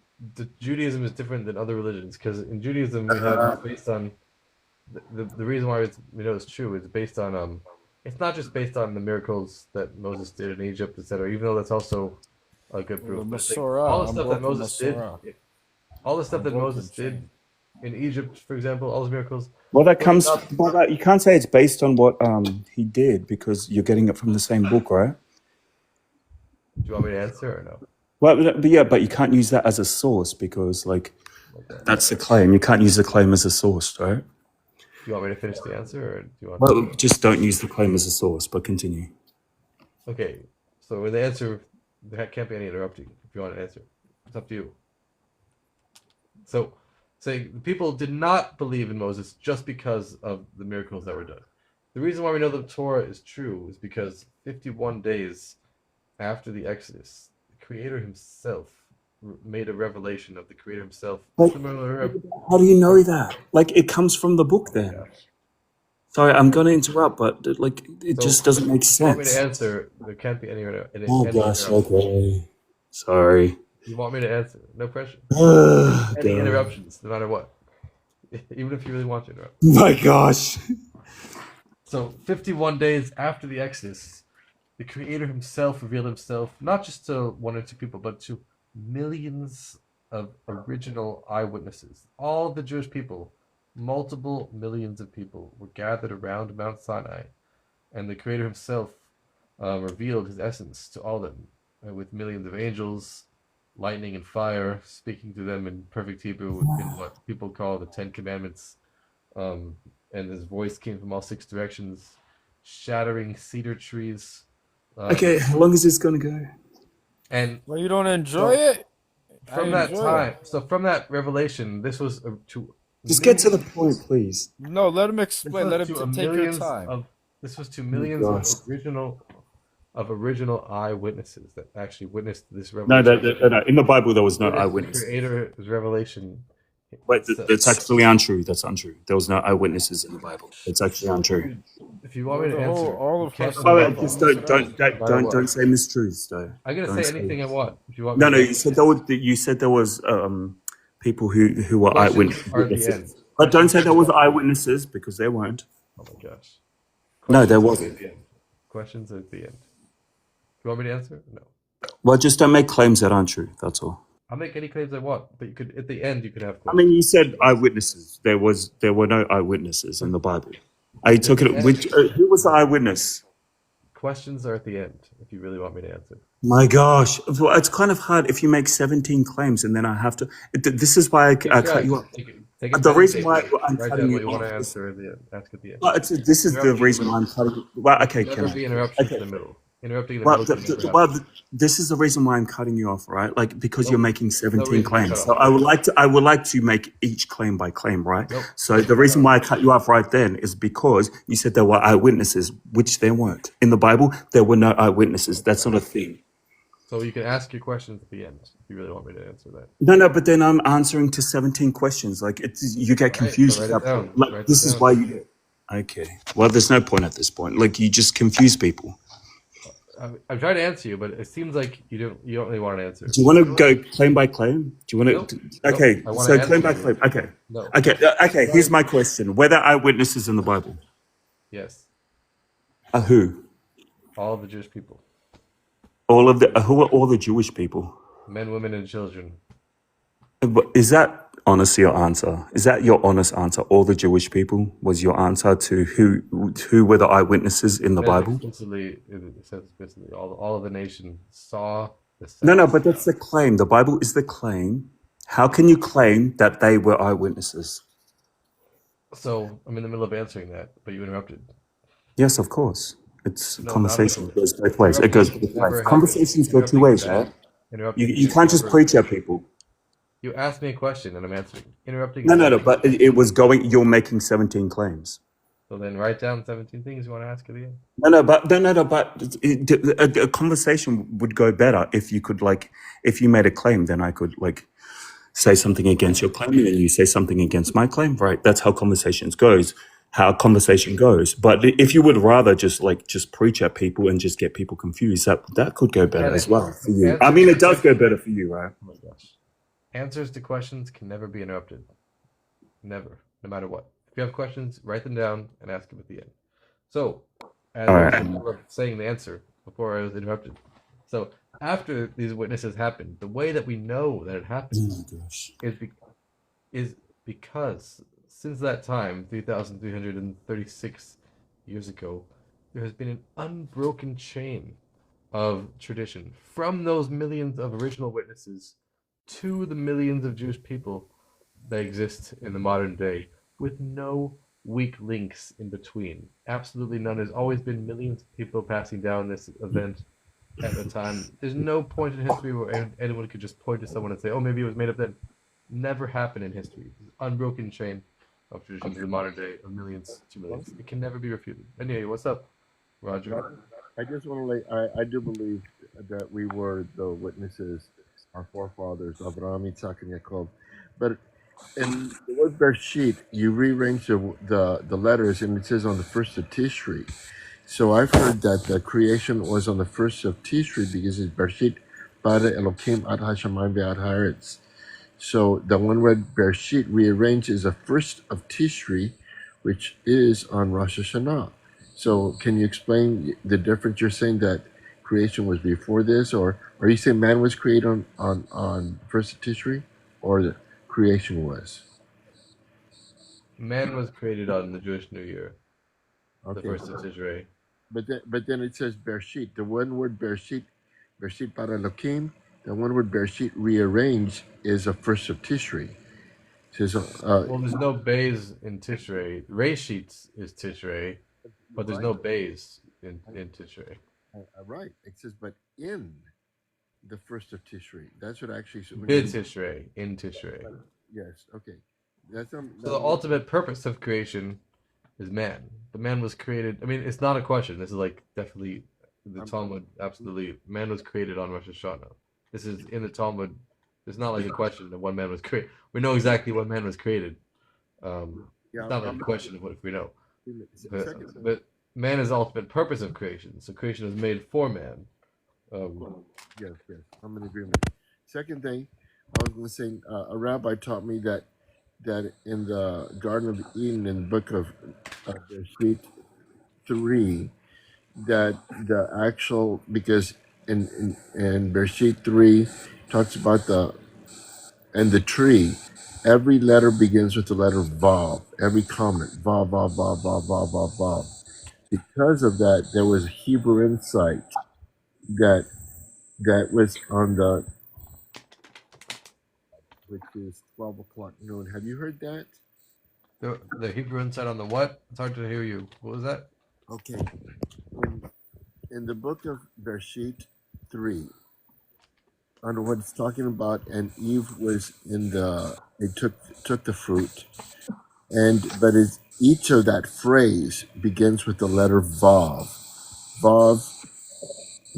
Judaism is different than other religions because in Judaism we have it's based on the reason why we know it's true is based on it's not just based on the miracles that Moses did in Egypt, etc. Even though that's also a good Well, the proof, but it's like all the Masorah, stuff that unbroken Moses did, Masorah, all the stuff that unbroken Moses did chain. in Egypt, for example, all those miracles, Well, that those comes. are not. Well, that, you can't say it's based on what he did because you're getting it from the same book, right? Do you want me to answer or no? Well, but yeah, but you can't use that as a source because like Okay. that's the claim. You can't use the claim as a source, right? Do you want me to finish the answer, or do you want to? Well, just don't use the claim as a source, but continue. Okay. So the answer There can't be any interrupting if you want to answer. It's up to you. So, saying people did not believe in Moses just because of the miracles that were done. The reason why we know the Torah is true is because 51 days after the Exodus, the Creator Himself made a revelation of the Creator Himself. Like, Similar. how do you know that? Like, it comes from the book then. Gosh. Sorry, I'm going to interrupt, but like, it just doesn't make If you want me to sense. answer, there can't be any Oh gosh, okay. Sorry. You want me to answer? No pressure. God. Any interruptions, no matter what. Even if you really want to interrupt. My gosh. So, 51 days after the Exodus, the Creator Himself revealed Himself not just to one or two people, but to millions of original eyewitnesses. All the Jewish people, multiple millions of people, were gathered around Mount Sinai, and the Creator Himself revealed His essence to all of them, with millions of angels, lightning and fire, speaking to them in perfect Hebrew in what people call the Ten Commandments. And His voice came from all six directions, shattering cedar trees. Okay, how long is this going to go? And well, you don't enjoy it? From that time, so from that revelation, this was to just get to the point, please. No, let him explain. Let him take your time. This was to millions of original eyewitnesses that actually witnessed this revelation. No. In the Bible, there was no eyewitness. The Creator's revelation. Wait, that's actually untrue. That's untrue. There was no eyewitnesses in the Bible. It's actually untrue. If you want me to answer, just don't say mistruths, though. I'm gonna say anything I want. If you want. No, you said there was people who were eyewitnesses. But don't say there was eyewitnesses because there weren't. Oh my gosh. No, there wasn't. Questions at the end. You want me to answer? No. Well, just don't make claims that aren't true. That's all. I'll make any claims I want, but you could at the end you could have questions. I mean, you said eyewitnesses. There were no eyewitnesses in the Bible. I took it. Who was the eyewitness? Questions are at the end. If you really want me to answer. My gosh, well, it's kind of hard if you make 17 claims and then I have to. This is why I cut you off. The reason why I'm cutting you off. Ask at the end. Well, this is the reason why I'm cutting. Well, okay, Never be interruptions in the middle. Interrupting this is the reason why I'm cutting you off, right? Like because you're making 17 claims. So I would like to make each claim by claim, right? So the reason why I cut you off right then is because you said there were eyewitnesses, which there weren't. In the Bible, there were no eyewitnesses. That's not a thing. So you can ask your questions at the end if you really want me to answer that. No, but then I'm answering to 17 questions. Like you get confused. This is why you. Okay. Well, there's no point at this point. Like you just confuse people. I'm trying to answer you, but it seems like you don't really want an answer. Do you want to go claim by claim? Do you want to? Okay, so claim by claim. Okay. No. Okay. Here's my question: were there eyewitnesses in the Bible? Yes. Who? All of the Jewish people. All of the who are all the Jewish people? Men, women, and children. Is that honestly your answer? Is that your honest answer? All the Jewish people was your answer to who were the eyewitnesses in the Bible? It says explicitly, all of the nation saw the No, but that's the claim. The Bible is the claim. How can you claim that they were eyewitnesses? So I'm in the middle of answering that, but you interrupted. Yes, of course. It's conversation goes both ways. It goes both ways. Conversations go two ways, right? You can't just preach at people. You asked me a question and I'm answering. Interrupting. No. But it was going. You're making 17 claims. So then write down 17 things you want to ask at the end. No. But a conversation would go better if you could if you made a claim, then I could say something against your claim, and then you say something against my claim. Right? That's how conversation goes. But if you would rather just preach at people and just get people confused, that could go better as well for you. I mean, it does go better for you, right? Oh my gosh. Answers to questions can never be interrupted. Never, no matter what. If you have questions, write them down and ask them at the end. So, as I was saying the answer before I was interrupted. So, after these witnesses happened, the way that we know that it happened is because since that time, 3,336 years ago, there has been an unbroken chain of tradition from those millions of original witnesses to the millions of Jewish people that exist in the modern day, with no weak links in between. Absolutely none. There's always been millions of people passing down this event at the time. There's no point in history where anyone could just point to someone and say, "Oh, maybe it was made up then." Never happened in history. It's an unbroken chain of traditions in the modern day of millions to millions. It can never be refuted. Anyway, what's up, Roger? I just want to lay. I do believe that we were the witnesses, our forefathers, Abraham, Isaac, and Jacob. But in the word Bereshit, you rearrange the letters, and it says on the first of Tishri. So I've heard that the creation was on the first of Tishri because it's Bereshit bara Elokim ad hashamayim ve'ad haaretz. So the one word Bereshit rearranged is the first of Tishri, which is on Rosh Hashanah. So can you explain the difference? You're saying that creation was before this, or are you saying man was created on first of Tishri, or the creation was? Man was created on the Jewish New Year, the Okay, first of Tishrei. but then it says Bereshit. The one word Bereshit, Bereshit bara Elokim. The one word Bereshit rearranged is a first of Tishri. It says, Well, there's no bays in Tishrei. Reshit is Tishrei, but there's right, no bays in Tishrei. right. It says, but in the first of Tishri. That's what actually. Bid Tishrei, in Tishrei. Yes. Okay. That's So the ultimate purpose of creation is man. The man was created. I mean, it's not a question. This is like definitely the Talmud. Absolutely, man was created on Rosh Hashanah. This is in the Talmud. It's not like a question of when man was created. We know exactly when man was created. It's not like a question of what if we know. But man is the ultimate purpose of creation. So creation was made for man. Yes. I'm in agreement. Second thing, I was going to say, a rabbi taught me that in the Garden of Eden, in the book of Bereshit 3, that the actual, because in Bereshit 3 talks about the tree, every letter begins with the letter Vav. Every comment, Vav, Vav, Vav, Vav, Vav, Vav, Vav. Because of that, there was Hebrew insight that was on which is 12 o'clock noon. Have you heard that? The Hebrew insight on the what? It's hard to hear you. What was that? Okay. In the book of Bereshit 3, on what it's talking about, and Eve was they took the fruit, but each of that phrase begins with the letter Vav. Vav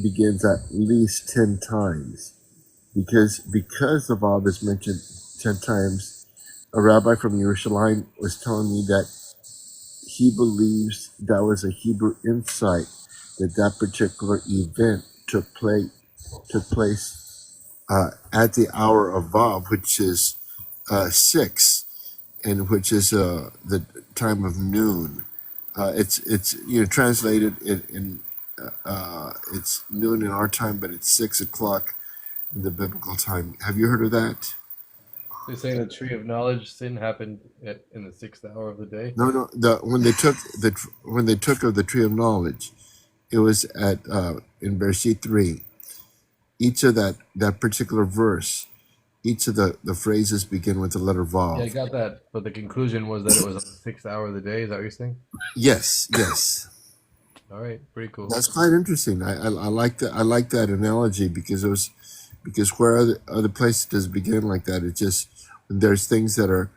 begins at least 10 times. Because the Vav is mentioned 10 times, a rabbi from Yerushalayim was telling me that he believes that was a Hebrew insight, that particular event took place at the hour of Vav, which is 6, and which is the time of noon. It's translated in it's noon in our time, but it's 6 o'clock in the biblical time. Have you heard of that? You're saying the tree of knowledge sin happened in the 6th hour of the day? No. When they took of the tree of knowledge, it was at in Bereshit 3. Each of that particular verse, each of the phrases begin with the letter Vav. Yeah, I got that. But the conclusion was that it was on the 6th hour of the day. Is that what you're saying? Yes. All right, pretty cool. That's quite interesting. I like that. I like that analogy because where other places does it begin like that? It just when there's things that are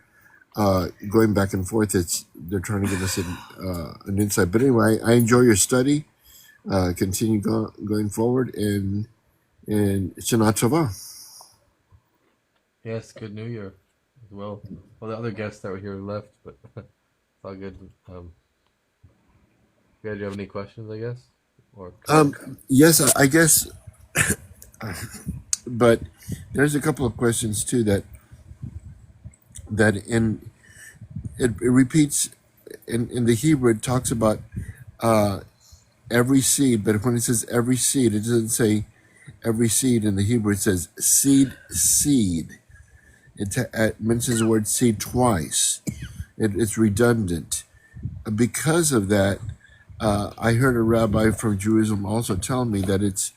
going back and forth. They're trying to give us an insight. But anyway, I enjoy your study. Continue going forward, and Shana Tova. Yes, good New Year as well. Well, the other guests that were here left, but it's all good. Yeah, do you have any questions, I guess? Or Yes, I guess. But there's a couple of questions too that it repeats in the Hebrew. It talks about every seed, but when it says every seed, it doesn't say every seed in the Hebrew. It says seed. It mentions the word seed twice. It's redundant. Because of that, I heard a rabbi from Jerusalem also tell me that it's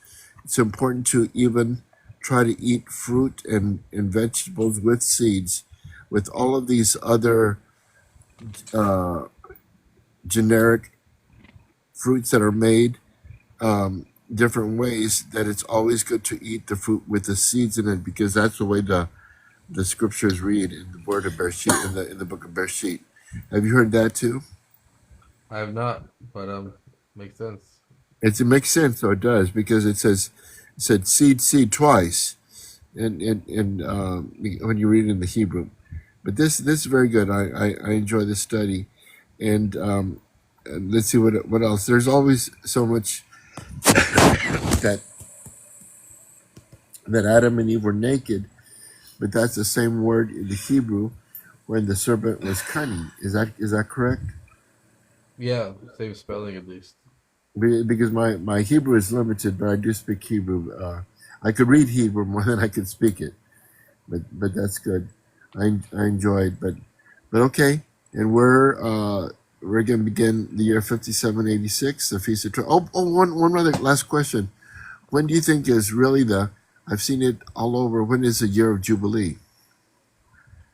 important to even try to eat fruit and vegetables with seeds, with all of these other generic fruits that are made. different ways, that it's always good to eat the fruit with the seeds in it, because that's the way the scriptures read in the word of Bereshit, in the book of Bereshit. Have you heard that too? I have not, but makes sense. It makes sense, though it does, because it said seed twice, and when you read it in the Hebrew. But this is very good. I enjoy this study, and let's see what else. There's always so much that Adam and Eve were naked, but that's the same word in the Hebrew when the serpent was cunning. Is that correct? Yeah, same spelling at least. Because my Hebrew is limited, but I do speak Hebrew. I could read Hebrew more than I could speak it, but that's good. I enjoy it, but okay. And we're going to begin the year 5786, the Feast of Trumpets. One other last question. When do you think is really I've seen it all over, when is the year of Jubilee?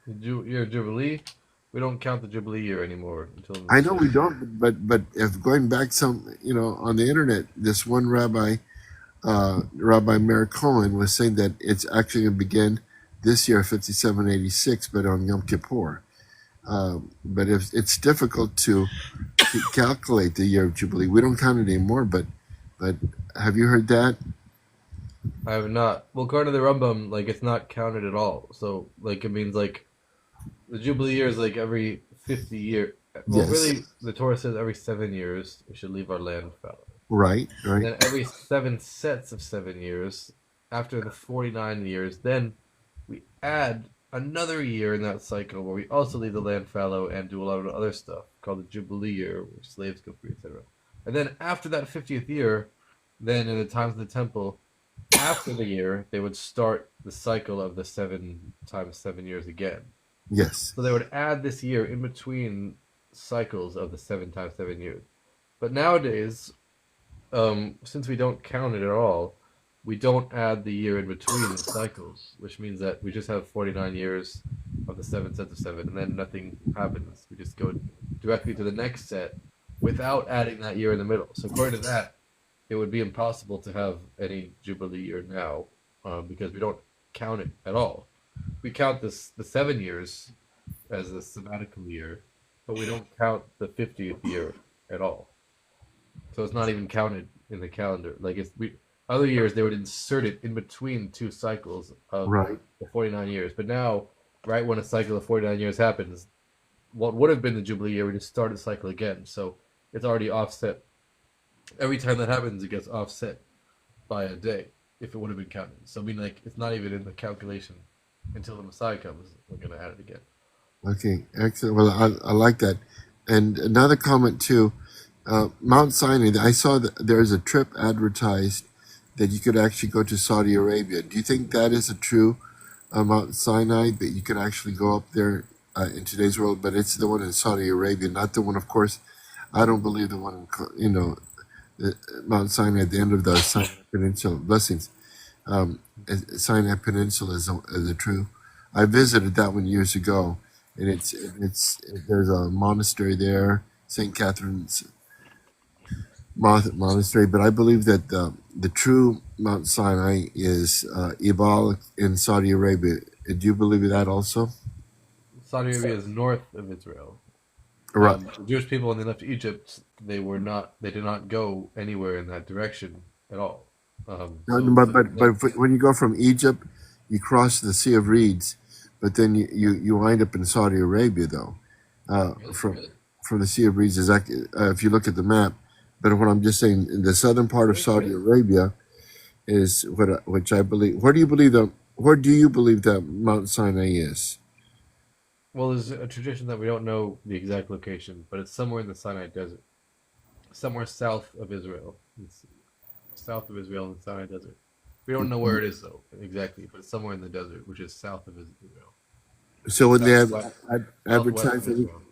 The year of Jubilee, we don't count the Jubilee year anymore until. I know we don't, but if going back on the internet, this one rabbi, Rabbi Meir Cohen, was saying that it's actually going to begin this year, 5786, but on Yom Kippur. But if it's difficult to calculate the year of Jubilee, we don't count it anymore. But have you heard that? I have not. Well, according to the Rambam, like it's not counted at all. So like it means like the Jubilee year is like every 50 years. Well, Yes. really, the Torah says every 7 years we should leave our land fallow. Right. And then every 7 sets of 7 years, after the 49 years, then we add another year in that cycle where we also leave the land fallow and do a lot of other stuff called the Jubilee year, where slaves go free, etc. And then after that 50th year, then in the times of the temple, after the year, they would start the cycle of the 7 times 7 years again. Yes. So they would add this year in between cycles of the 7 times 7 years. But nowadays, since we don't count it at all, we don't add the year in between the cycles, which means that we just have 49 years of the 7 sets of 7, and then nothing happens. We just go directly to the next set without adding that year in the middle. So according to that, it would be impossible to have any Jubilee year now, because we don't count it at all. We count the 7 years as a sabbatical year, but we don't count the 50th year at all. So it's not even counted in the calendar. Like other years they would insert it in between 2 cycles of the 49 years. But now, right when a cycle of 49 years happens, what would have been the Jubilee year, we just start the cycle again. So it's already offset. Every time that happens, it gets offset by a day if it would have been counted. So I mean, like it's not even in the calculation until the Messiah comes. We're going to add it again. Okay, excellent. Well, I like that. And another comment too, Mount Sinai. I saw that there's a trip advertised that you could actually go to Saudi Arabia. Do you think that is a true Mount Sinai, that you could actually go up there in today's world? But it's the one in Saudi Arabia, not the one. Of course, I don't believe the one in Mount Sinai at the end of the Sinai Peninsula. Blessings. Sinai Peninsula is a true. I visited that one years ago, and there's a monastery there, St. Catherine's Monastery. But I believe that the true Mount Sinai is Ebal in Saudi Arabia. Do you believe that also? Saudi Arabia is north of Israel. Right. The Jewish people, when they left Egypt, they did not go anywhere in that direction at all. But when you go from Egypt, you cross the Sea of Reeds, but then you wind up in Saudi Arabia, though. From the Sea of Reeds, exactly. If you look at the map. But what I'm just saying, in the southern part of Saudi Arabia is which I believe. Where do you believe that Mount Sinai is? Well, there's a tradition that we don't know the exact location, but it's somewhere in the Sinai Desert, somewhere south of Israel. It's south of Israel in the Sinai Desert. We don't know where it is though exactly, but it's somewhere in the desert, which is south of Israel. So would they have Southwest advertised of it? Israel.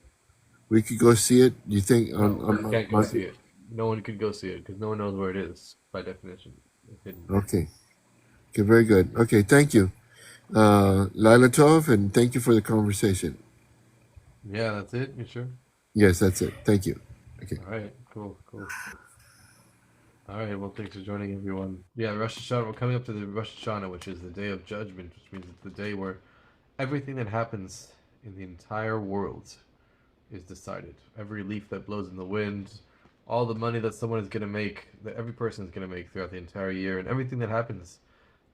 We could go see it. Do you think? No, we can't go see it. No one could go see it because no one knows where it is by definition. It's hidden. Okay, very good. Okay, thank you, Laila Tov, and thank you for the conversation. Yeah, that's it. You sure? Yes, that's it. Thank you. Okay. All right. Cool. All right, well, thanks for joining, everyone. Yeah, Rosh Hashanah. We're coming up to the Rosh Hashanah, which is the day of judgment, which means it's the day where everything that happens in the entire world is decided. Every leaf that blows in the wind, all the money that someone is going to make, that every person is going to make throughout the entire year, and everything that happens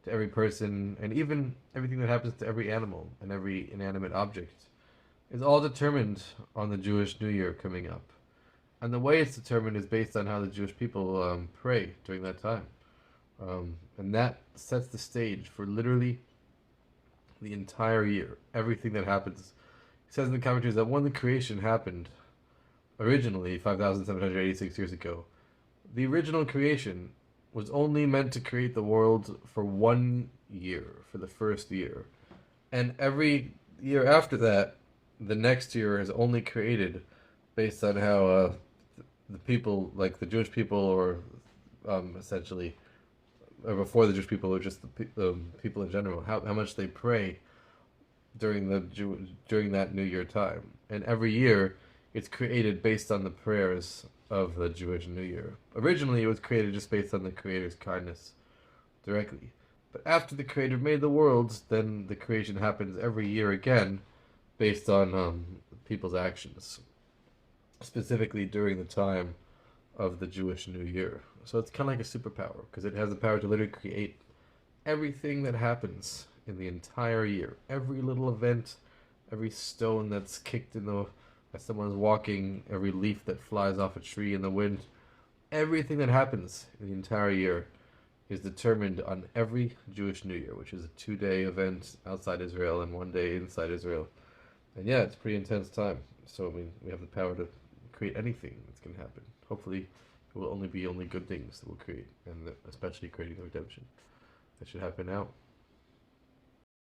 to every person, and even everything that happens to every animal and every inanimate object, is all determined on the Jewish New Year coming up. And the way it's determined is based on how the Jewish people pray during that time. And that sets the stage for literally the entire year, everything that happens. It says in the commentaries that when the creation happened, originally 5,786 years ago, the original creation was only meant to create the world for 1 year, for the first year. And every year after that, the next year is only created based on how the people, like the Jewish people, or essentially, or before the Jewish people, or just the people in general, how much they pray during during that New Year time. And every year, it's created based on the prayers of the Jewish New Year. Originally, it was created just based on the Creator's kindness directly. But after the Creator made the world, then the creation happens every year again based on people's actions, specifically during the time of the Jewish New Year. So it's kind of like a superpower because it has the power to literally create everything that happens in the entire year. Every little event, every stone that's kicked in the as someone's walking, every leaf that flies off a tree in the wind, everything that happens in the entire year is determined on every Jewish New Year, which is a 2-day event outside Israel and 1 day inside Israel. And yeah, it's a pretty intense time. So I mean, we have the power to create anything that's going to happen. Hopefully, it will only be good things that we'll create, and especially creating the redemption. That should happen now.